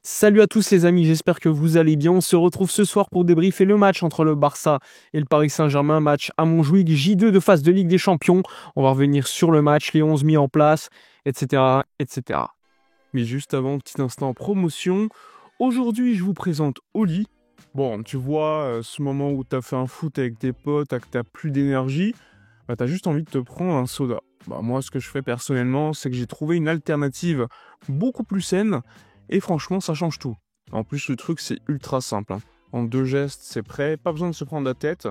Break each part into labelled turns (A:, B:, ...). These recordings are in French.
A: Salut à tous les amis, j'espère que vous allez bien. On se retrouve ce soir pour débriefer le match entre le Barça et le Paris Saint-Germain, match à Montjuïc, J2 de phase de Ligue des Champions. On va revenir sur le match, les 11 mis en place, etc., etc. Mais juste avant, petit instant promotion. Aujourd'hui, je vous présente Oli. Bon, tu vois, ce moment où t'as fait un foot avec tes potes, que t'as plus d'énergie, bah t'as juste envie de te prendre un soda. Bah moi, ce que je fais personnellement, c'est que j'ai trouvé une alternative beaucoup plus saine, et franchement, ça change tout. En plus, le truc, c'est ultra simple, hein. En 2 gestes, c'est prêt, pas besoin de se prendre la tête.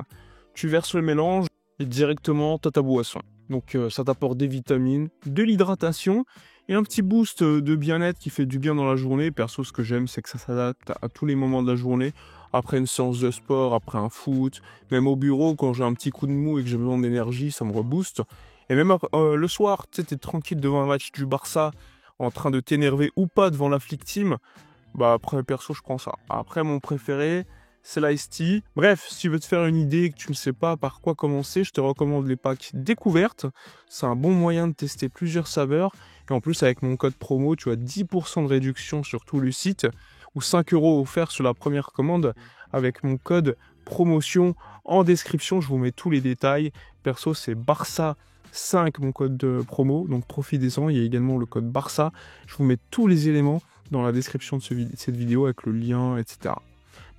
A: Tu verses le mélange et directement, t'as ta boisson. Donc ça t'apporte des vitamines, de l'hydratation et un petit boost de bien-être qui fait du bien dans la journée. Perso, ce que j'aime, c'est que ça s'adapte à tous les moments de la journée. Après une séance de sport, après un foot, même au bureau, quand j'ai un petit coup de mou et que j'ai besoin d'énergie, ça me rebooste. Et même le soir, tu sais, t'es tranquille devant un match du Barça, en train de t'énerver ou pas devant la flic team, bah après, perso, je prends ça. Après, mon préféré, c'est l'Ice Tea. Bref, si tu veux te faire une idée et que tu ne sais pas par quoi commencer, je te recommande les packs découvertes. C'est un bon moyen de tester plusieurs saveurs. Et en plus, avec mon code promo, tu as 10% de réduction sur tout le site ou 5 € offerts sur la première commande avec mon code promotion en description. Je vous mets tous les détails. Perso, c'est Barça 5, mon code de promo, donc profitez-en. Il y a également le code Barça. Je vous mets tous les éléments dans la description de cette vidéo avec le lien, etc.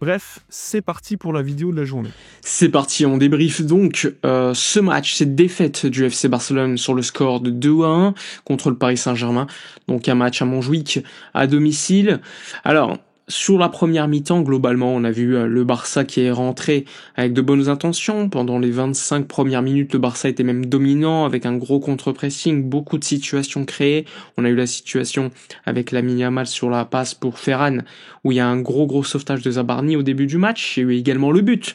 A: Bref, c'est parti pour la vidéo de la journée.
B: C'est parti, on débriefe donc ce match, cette défaite du FC Barcelone sur le score de 2-1 contre le Paris Saint-Germain. Donc un match à Montjuïc à domicile. Alors, sur la première mi-temps, globalement, on a vu le Barça qui est rentré avec de bonnes intentions. Pendant les 25 premières minutes, le Barça était même dominant avec un gros contre-pressing, beaucoup de situations créées. On a eu la situation avec Lamine Yamal sur la passe pour Ferran, où il y a un gros sauvetage de Zabarni au début du match. Il y a eu également le but,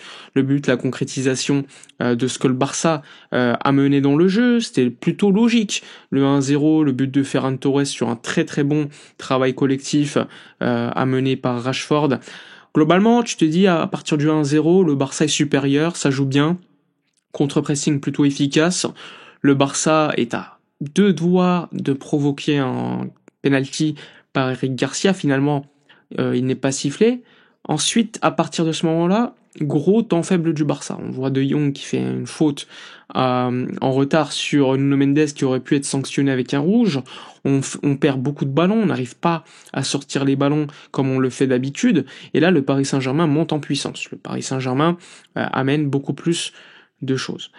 B: la concrétisation de ce que le Barça a mené dans le jeu. C'était plutôt logique. Le 1-0, le but de Ferran Torres sur un très bon travail collectif amené par Rashford. Globalement, tu te dis à partir du 1-0, le Barça est supérieur, ça joue bien, contre-pressing plutôt efficace. Le Barça est à 2 doigts de provoquer un penalty par Eric Garcia. Finalement, il n'est pas sifflé. Ensuite, à partir de ce moment-là, gros temps faible du Barça. On voit De Jong qui fait une faute en retard sur Nuno Mendes qui aurait pu être sanctionné avec un rouge. On perd beaucoup de ballons, on n'arrive pas à sortir les ballons comme on le fait d'habitude. Et là, le Paris Saint-Germain monte en puissance. Le Paris Saint-Germain amène beaucoup plus de choses.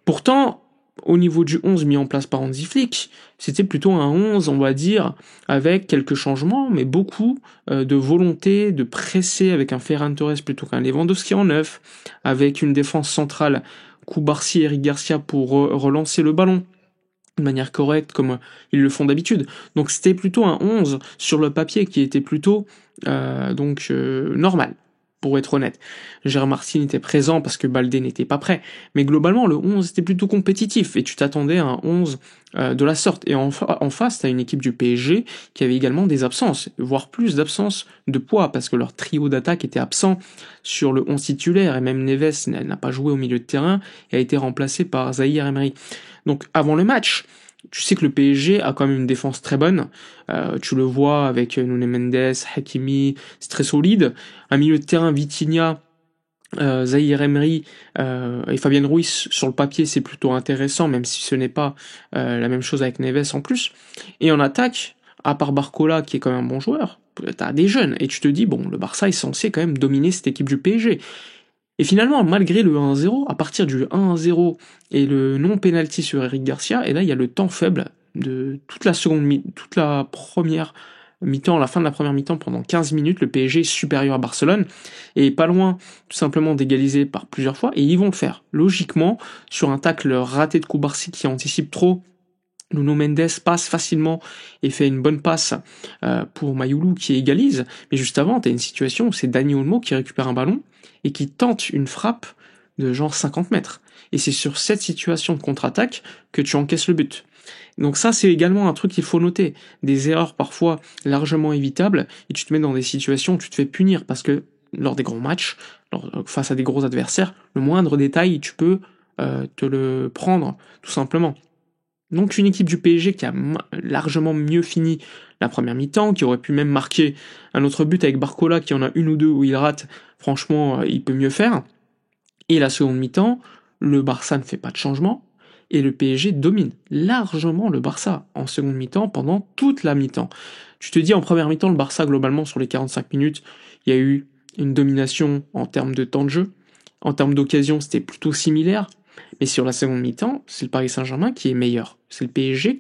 B: Pourtant, au niveau du 11 mis en place par Hansi Flick, c'était plutôt un 11, on va dire, avec quelques changements, mais beaucoup de volonté de presser avec un Ferran Torres plutôt qu'un Lewandowski en neuf, avec une défense centrale, Koubarsi et Eric Garcia pour relancer le ballon de manière correcte comme ils le font d'habitude. Donc c'était plutôt un 11 sur le papier qui était plutôt normal, pour être honnête. Gérard Martin était présent parce que Baldé n'était pas prêt. Mais globalement, le 11 était plutôt compétitif et tu t'attendais à un 11 de la sorte. Et en face, tu as une équipe du PSG qui avait également des absences, voire plus d'absences de poids parce que leur trio d'attaque était absent sur le 11 titulaire et même Neves n'a pas joué au milieu de terrain et a été remplacé par Zahir Emery. Donc avant le match, tu sais que le PSG a quand même une défense très bonne. Tu le vois avec Nuno Mendes, Hakimi, c'est très solide. Un milieu de terrain, Vitinha, Zahir Emery et Fabien Ruiz, sur le papier, c'est plutôt intéressant, même si ce n'est pas la même chose avec Neves en plus. Et en attaque, à part Barcola, qui est quand même un bon joueur, t'as des jeunes. Et tu te dis, bon, le Barça est censé quand même dominer cette équipe du PSG. Et finalement, malgré le 1-0, à partir du 1-0 et le non-penalty sur Eric Garcia, et là il y a le temps faible de toute la première mi-temps, la fin de la première mi-temps pendant 15 minutes, le PSG est supérieur à Barcelone et pas loin tout simplement d'égaliser par plusieurs fois, et ils vont le faire. Logiquement, sur un tacle raté de Koubarsi qui anticipe trop, Nuno Mendes passe facilement et fait une bonne passe pour Mayoulou qui égalise. Mais juste avant, tu as une situation où c'est Dani Olmo qui récupère un ballon et qui tente une frappe de genre 50 mètres. Et c'est sur cette situation de contre-attaque que tu encaisses le but. Donc ça, c'est également un truc qu'il faut noter. Des erreurs parfois largement évitables et tu te mets dans des situations où tu te fais punir parce que lors des grands matchs, face à des gros adversaires, le moindre détail, tu peux te le prendre tout simplement. Donc une équipe du PSG qui a largement mieux fini la première mi-temps, qui aurait pu même marquer un autre but avec Barcola, qui en a une ou deux où il rate, franchement, il peut mieux faire. Et la seconde mi-temps, le Barça ne fait pas de changement, et le PSG domine largement le Barça en seconde mi-temps pendant toute la mi-temps. Tu te dis en première mi-temps, le Barça, globalement, sur les 45 minutes, il y a eu une domination en termes de temps de jeu. En termes d'occasion, c'était plutôt similaire. Mais sur la seconde mi-temps, c'est le Paris Saint-Germain qui est meilleur. C'est le PSG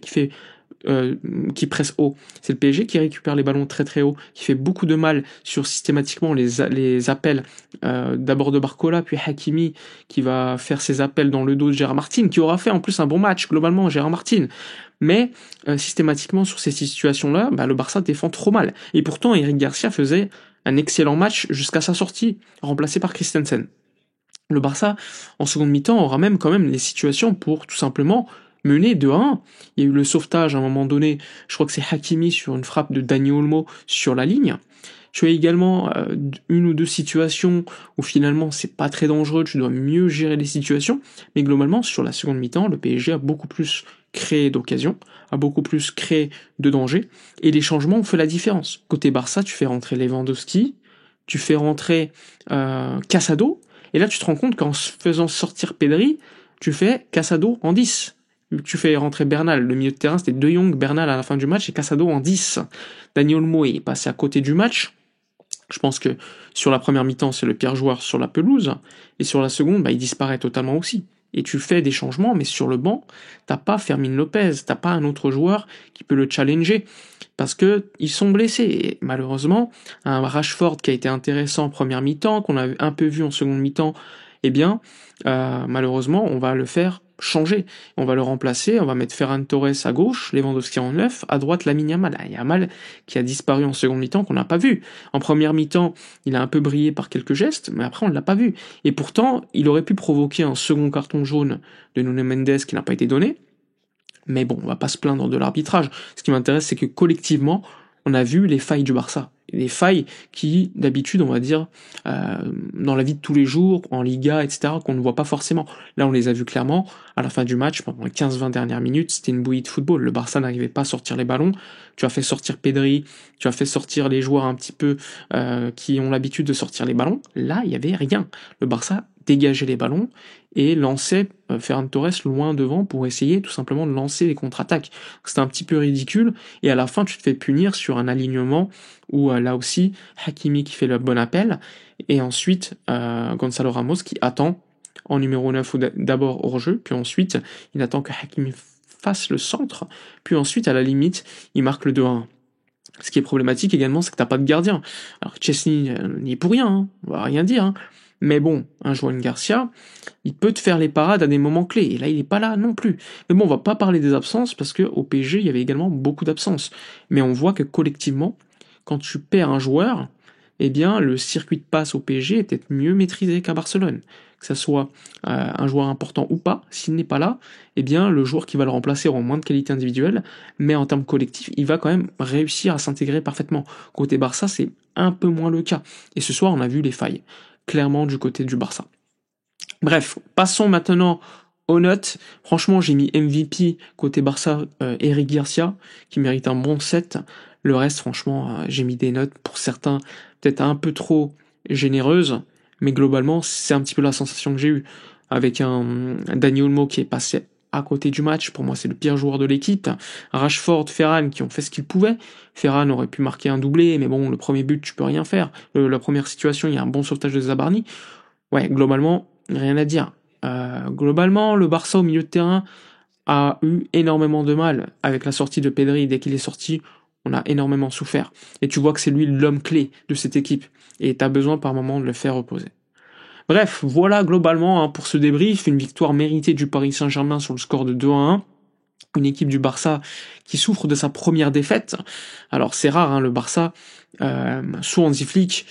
B: qui presse haut. C'est le PSG qui récupère les ballons très très haut, qui fait beaucoup de mal sur systématiquement les appels d'abord de Barcola, puis Hakimi qui va faire ses appels dans le dos de Gérard Martin, qui aura fait en plus un bon match globalement, Gérard Martin. Mais systématiquement sur ces situations-là, le Barça défend trop mal. Et pourtant, Eric Garcia faisait un excellent match jusqu'à sa sortie, remplacé par Christensen. Le Barça, en seconde mi-temps, aura même quand même les situations pour tout simplement mener 2-1. Il y a eu le sauvetage à un moment donné, je crois que c'est Hakimi sur une frappe de Dani Olmo sur la ligne. Tu as également une ou deux situations où finalement c'est pas très dangereux, tu dois mieux gérer les situations, mais globalement sur la seconde mi-temps, le PSG a beaucoup plus créé d'occasions, a beaucoup plus créé de dangers, et les changements ont fait la différence. Côté Barça, tu fais rentrer Lewandowski, tu fais rentrer Casado, et là tu te rends compte qu'en faisant sortir Pedri, tu fais Casado en 10. Tu fais rentrer Bernal, le milieu de terrain c'était De Jong, Bernal à la fin du match et Casado en 10. Dani Olmo est passé à côté du match. Je pense que sur la première mi-temps, c'est le pire joueur sur la pelouse. Et sur la seconde, il disparaît totalement aussi. Et tu fais des changements, mais sur le banc, t'as pas Fermin Lopez, t'as pas un autre joueur qui peut le challenger. Parce que ils sont blessés. Et malheureusement, un Rashford qui a été intéressant en première mi-temps, qu'on a un peu vu en seconde mi-temps, malheureusement, on va le faire changer. On va le remplacer, on va mettre Ferran Torres à gauche, Lewandowski en 9, à droite Lamine Yamal. Yamal qui a disparu en seconde mi-temps, qu'on n'a pas vu. En première mi-temps, il a un peu brillé par quelques gestes, mais après on ne l'a pas vu. Et pourtant, il aurait pu provoquer un second carton jaune de Nuno Mendes qui n'a pas été donné. Mais bon, on va pas se plaindre de l'arbitrage. Ce qui m'intéresse, c'est que collectivement, on a vu les failles du Barça. Des failles qui, d'habitude, on va dire, dans la vie de tous les jours, en Liga, etc., qu'on ne voit pas forcément. Là, on les a vus clairement. À la fin du match, pendant les 15-20 dernières minutes, c'était une bouillie de football. Le Barça n'arrivait pas à sortir les ballons. Tu as fait sortir Pedri, tu as fait sortir les joueurs un petit peu qui ont l'habitude de sortir les ballons. Là, il y avait rien. Le Barça dégageait les ballons et lançait Ferran Torres loin devant pour essayer tout simplement de lancer les contre-attaques. C'était un petit peu ridicule et à la fin tu te fais punir sur un alignement où là aussi Hakimi qui fait le bon appel et ensuite Gonzalo Ramos qui attend en numéro 9 d'abord hors jeu, puis ensuite il attend que Hakimi fasse le centre, puis ensuite à la limite il marque le 2-1. Ce qui est problématique également, c'est que t'as pas de gardien. Alors Chesney n'y est pour rien, on va rien dire. Mais bon, un Joan Garcia, il peut te faire les parades à des moments clés. Et là, il n'est pas là non plus. Mais bon, on va pas parler des absences parce qu'au PSG, il y avait également beaucoup d'absences. Mais on voit que collectivement, quand tu perds un joueur, le circuit de passe au PSG est peut-être mieux maîtrisé qu'à Barcelone. Que ça soit un joueur important ou pas, s'il n'est pas là, le joueur qui va le remplacer aura moins de qualité individuelle, mais en termes collectifs, il va quand même réussir à s'intégrer parfaitement. Côté Barça, c'est un peu moins le cas. Et ce soir, on a vu les failles clairement du côté du Barça. Bref, passons maintenant aux notes. Franchement, j'ai mis MVP côté Barça, Eric Garcia, qui mérite un bon 7. Le reste, franchement, j'ai mis des notes pour certains peut-être un peu trop généreuses, mais globalement, c'est un petit peu la sensation que j'ai eue. Avec un Dani Olmo qui est passé à côté du match, pour moi c'est le pire joueur de l'équipe. Rashford, Ferran qui ont fait ce qu'ils pouvaient. Ferran aurait pu marquer un doublé, mais bon, le premier but tu peux rien faire. La première situation, il y a un bon sauvetage de Zabarni. Ouais, globalement, rien à dire. Globalement, le Barça au milieu de terrain a eu énormément de mal avec la sortie de Pedri. Dès qu'il est sorti, on a énormément souffert. Et tu vois que c'est lui l'homme clé de cette équipe. Et tu as besoin par moment de le faire reposer. Bref, voilà globalement pour ce débrief, une victoire méritée du Paris Saint-Germain sur le score de 2-1. Une équipe du Barça qui souffre de sa première défaite. Alors c'est rare, le Barça, sous Hansi Flick,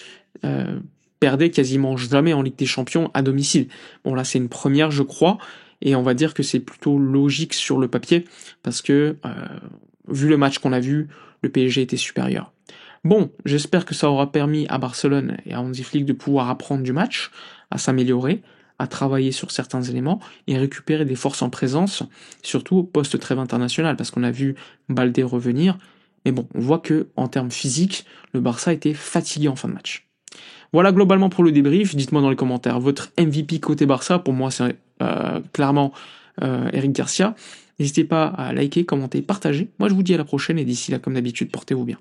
B: perdait quasiment jamais en Ligue des Champions à domicile. Bon là c'est une première je crois, et on va dire que c'est plutôt logique sur le papier, parce que vu le match qu'on a vu, le PSG était supérieur. Bon, j'espère que ça aura permis à Barcelone et à Hansi Flick de pouvoir apprendre du match, à s'améliorer, à travailler sur certains éléments et récupérer des forces en présence, surtout au post-trêve international, parce qu'on a vu Baldé revenir. Mais bon, on voit que en termes physiques, le Barça était fatigué en fin de match. Voilà globalement pour le débrief. Dites-moi dans les commentaires votre MVP côté Barça. Pour moi, c'est clairement Eric Garcia. N'hésitez pas à liker, commenter, partager. Moi, je vous dis à la prochaine et d'ici là, comme d'habitude, portez-vous bien.